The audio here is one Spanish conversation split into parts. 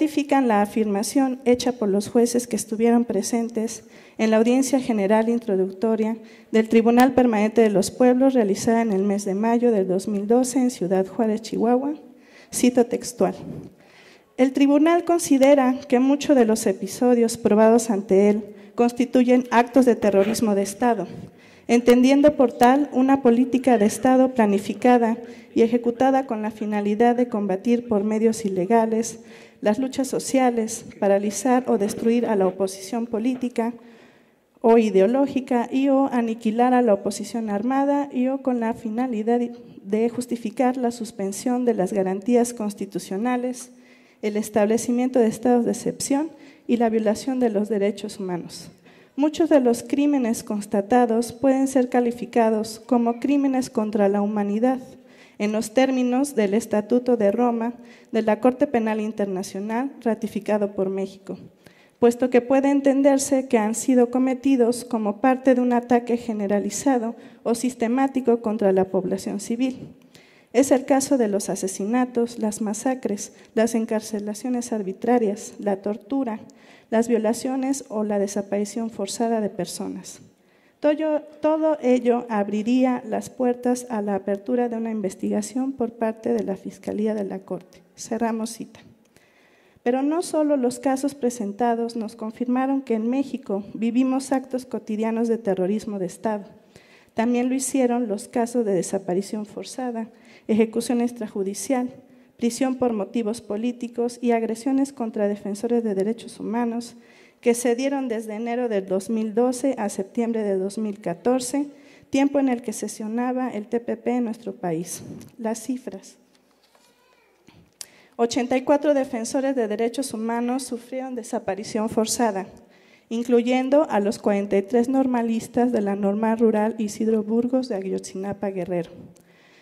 ratifican la afirmación hecha por los jueces que estuvieron presentes en la audiencia general introductoria del Tribunal Permanente de los Pueblos realizada en el mes de mayo del 2012 en Ciudad Juárez, Chihuahua. Cito textual. El tribunal considera que muchos de los episodios probados ante él constituyen actos de terrorismo de Estado, entendiendo por tal una política de Estado planificada y ejecutada con la finalidad de combatir por medios ilegales las luchas sociales, paralizar o destruir a la oposición política o ideológica y o aniquilar a la oposición armada y o con la finalidad de justificar la suspensión de las garantías constitucionales, el establecimiento de estados de excepción y la violación de los derechos humanos. Muchos de los crímenes constatados pueden ser calificados como crímenes contra la humanidad en los términos del Estatuto de Roma de la Corte Penal Internacional ratificado por México, puesto que puede entenderse que han sido cometidos como parte de un ataque generalizado o sistemático contra la población civil. Es el caso de los asesinatos, las masacres, las encarcelaciones arbitrarias, la tortura, las violaciones o la desaparición forzada de personas. Todo ello abriría las puertas a la apertura de una investigación por parte de la Fiscalía de la Corte. Cerramos cita. Pero no solo los casos presentados nos confirmaron que en México vivimos actos cotidianos de terrorismo de Estado. También lo hicieron los casos de desaparición forzada, ejecución extrajudicial, prisión por motivos políticos y agresiones contra defensores de derechos humanos que se dieron desde enero del 2012 a septiembre de 2014, tiempo en el que sesionaba el TPP en nuestro país. Las cifras. 84 defensores de derechos humanos sufrieron desaparición forzada, incluyendo a los 43 normalistas de la Normal Rural Isidro Burgos de Ayotzinapa, Guerrero.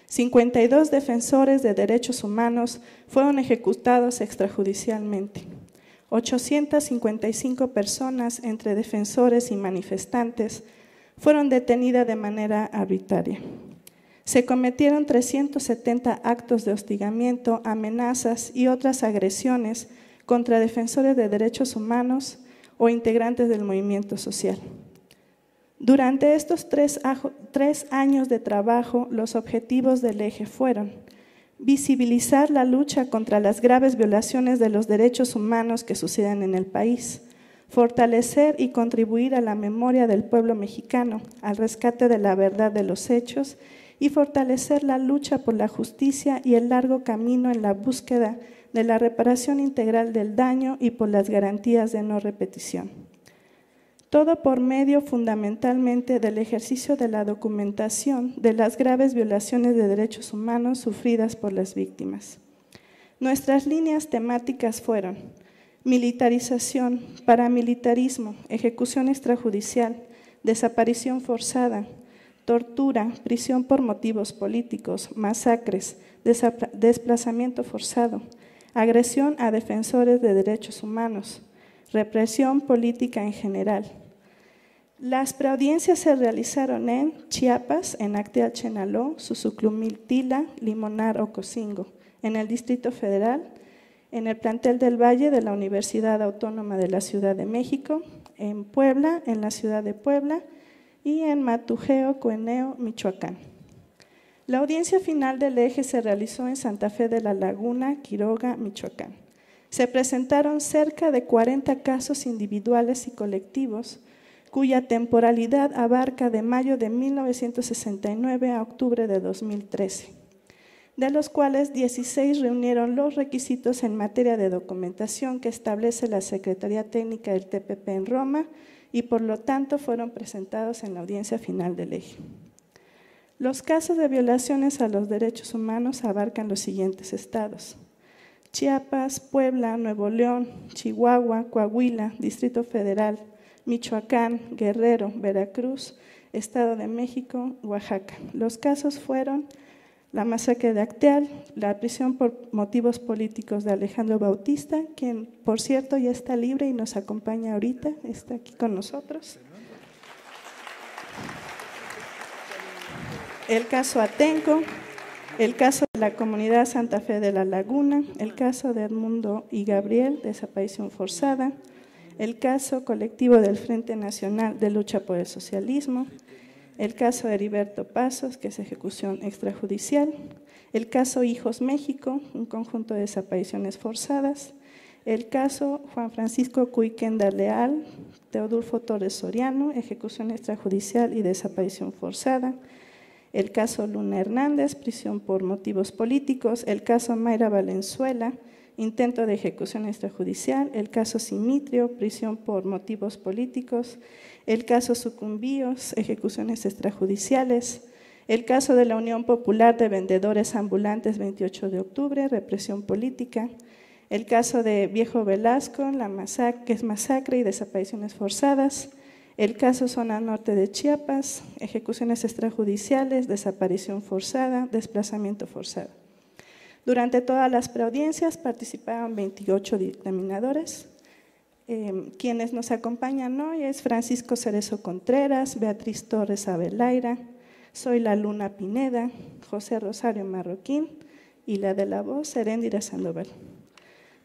52 defensores de derechos humanos fueron ejecutados extrajudicialmente. 855 personas, entre defensores y manifestantes, fueron detenidas de manera arbitraria. Se cometieron 370 actos de hostigamiento, amenazas y otras agresiones contra defensores de derechos humanos o integrantes del movimiento social. Durante estos 3 años de trabajo, los objetivos del eje fueron visibilizar la lucha contra las graves violaciones de los derechos humanos que suceden en el país, fortalecer y contribuir a la memoria del pueblo mexicano, al rescate de la verdad de los hechos y fortalecer la lucha por la justicia y el largo camino en la búsqueda de la reparación integral del daño y por las garantías de no repetición. Todo por medio fundamentalmente del ejercicio de la documentación de las graves violaciones de derechos humanos sufridas por las víctimas. Nuestras líneas temáticas fueron militarización, paramilitarismo, ejecución extrajudicial, desaparición forzada, tortura, prisión por motivos políticos, masacres, desplazamiento forzado, agresión a defensores de derechos humanos, represión política en general. Las preaudiencias se realizaron en Chiapas, en Acteal, Chenaló, Suzuclumiltila, Limonar, Ocosingo, en el Distrito Federal, en el plantel del Valle de la Universidad Autónoma de la Ciudad de México, en Puebla, en la ciudad de Puebla y en Matujeo, Cueneo, Michoacán. La audiencia final del eje se realizó en Santa Fe de la Laguna, Quiroga, Michoacán. Se presentaron cerca de 40 casos individuales y colectivos, cuya temporalidad abarca de mayo de 1969 a octubre de 2013, de los cuales 16 reunieron los requisitos en materia de documentación que establece la Secretaría Técnica del TPP en Roma y por lo tanto fueron presentados en la audiencia final del eje. Los casos de violaciones a los derechos humanos abarcan los siguientes estados: Chiapas, Puebla, Nuevo León, Chihuahua, Coahuila, Distrito Federal, Michoacán, Guerrero, Veracruz, Estado de México, Oaxaca. Los casos fueron la masacre de Acteal, la prisión por motivos políticos de Alejandro Bautista, quien por cierto ya está libre y nos acompaña ahorita, está aquí con nosotros. El caso Atenco, el caso de la comunidad Santa Fe de la Laguna, el caso de Edmundo y Gabriel, desaparición forzada, el caso colectivo del Frente Nacional de Lucha por el Socialismo, el caso de Heriberto Pasos, que es ejecución extrajudicial, el caso Hijos México, un conjunto de desapariciones forzadas, el caso Juan Francisco Cuiquenda Leal, Teodulfo Torres Soriano, ejecución extrajudicial y desaparición forzada, el caso Luna Hernández, prisión por motivos políticos, el caso Mayra Valenzuela, intento de ejecución extrajudicial, el caso Simitrio, prisión por motivos políticos, el caso Sucumbíos, ejecuciones extrajudiciales, el caso de la Unión Popular de Vendedores Ambulantes 28 de octubre, represión política, el caso de Viejo Velasco, que es masacre y desapariciones forzadas, el caso Zona Norte de Chiapas, ejecuciones extrajudiciales, desaparición forzada, desplazamiento forzado. Durante todas las preaudiencias participaron 28 dictaminadores. Quienes nos acompañan hoy es Francisco Cerezo Contreras, Beatriz Torres Abelaira, Zoila Luna Pineda, José Rosario Marroquín y la de la voz, Heréndira Sandoval.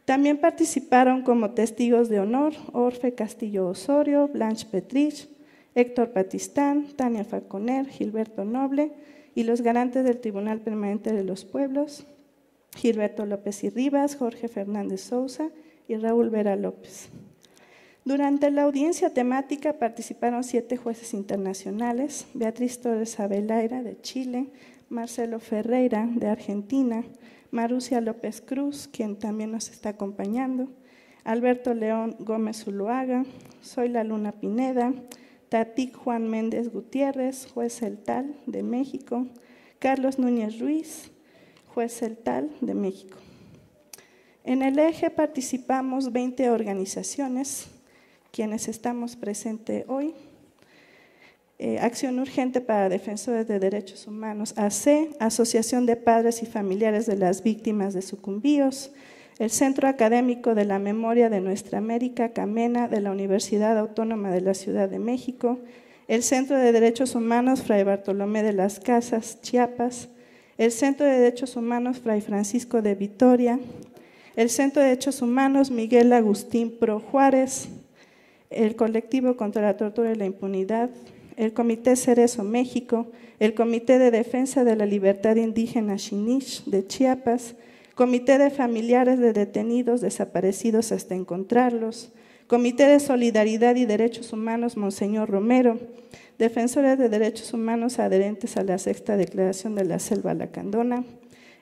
También participaron como testigos de honor Orfe Castillo Osorio, Blanche Petrich, Héctor Patistán, Tania Falconer, Gilberto Noble y los garantes del Tribunal Permanente de los Pueblos, Gilberto López y Rivas, Jorge Fernández Sousa y Raúl Vera López. Durante la audiencia temática participaron 7 jueces internacionales, Beatriz Torres Abelaira de Chile, Marcelo Ferreira de Argentina, Marucia López Cruz, quien también nos está acompañando, Alberto León Gómez Zuluaga, Zoila Luna Pineda, Tatic Juan Méndez Gutiérrez, juez Celtal de México, Carlos Núñez Ruiz, juez Celtal de México. En el eje participamos 20 organizaciones, quienes estamos presentes hoy. Acción Urgente para Defensores de Derechos Humanos, AC, Asociación de Padres y Familiares de las Víctimas de Sucumbíos, el Centro Académico de la Memoria de Nuestra América, CAMENA, de la Universidad Autónoma de la Ciudad de México, el Centro de Derechos Humanos Fray Bartolomé de las Casas, Chiapas, el Centro de Derechos Humanos Fray Francisco de Vitoria, el Centro de Derechos Humanos Miguel Agustín Pro Juárez, el Colectivo contra la Tortura y la Impunidad, el Comité Cerezo México, el Comité de Defensa de la Libertad Indígena Xinich de Chiapas, Comité de Familiares de Detenidos Desaparecidos hasta encontrarlos, Comité de Solidaridad y Derechos Humanos Monseñor Romero, Defensores de Derechos Humanos adherentes a la Sexta Declaración de la Selva Lacandona,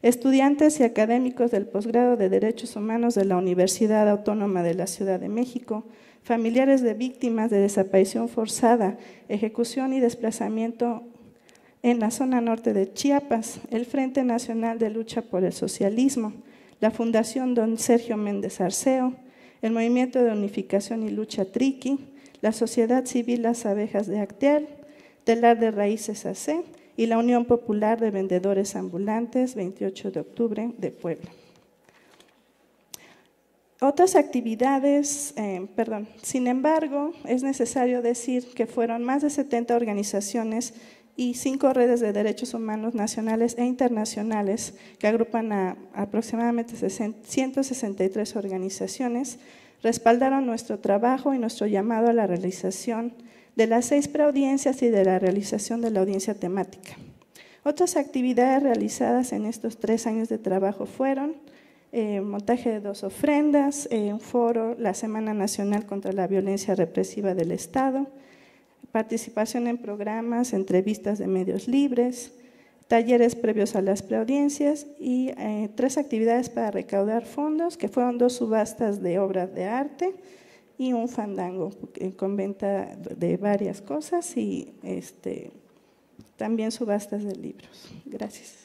estudiantes y académicos del posgrado de Derechos Humanos de la Universidad Autónoma de la Ciudad de México, familiares de víctimas de desaparición forzada, ejecución y desplazamiento en la zona norte de Chiapas, el Frente Nacional de Lucha por el Socialismo, la Fundación Don Sergio Méndez Arceo, el Movimiento de Unificación y Lucha Triqui, la Sociedad Civil Las Abejas de Acteal, Telar de Raíces AC y la Unión Popular de Vendedores Ambulantes 28 de octubre de Puebla. Otras actividades, sin embargo, es necesario decir que fueron más de 70 organizaciones y 5 redes de derechos humanos nacionales e internacionales que agrupan a aproximadamente 163 organizaciones, respaldaron nuestro trabajo y nuestro llamado a la realización de las 6 preaudiencias y de la realización de la audiencia temática. Otras actividades realizadas en estos 3 años de trabajo fueron montaje de 2 ofrendas, un foro, la Semana Nacional contra la Violencia Represiva del Estado, participación en programas, entrevistas de medios libres, talleres previos a las preaudiencias y 3 actividades para recaudar fondos, que fueron 2 subastas de obras de arte y un fandango con venta de varias cosas y también subastas de libros. Gracias.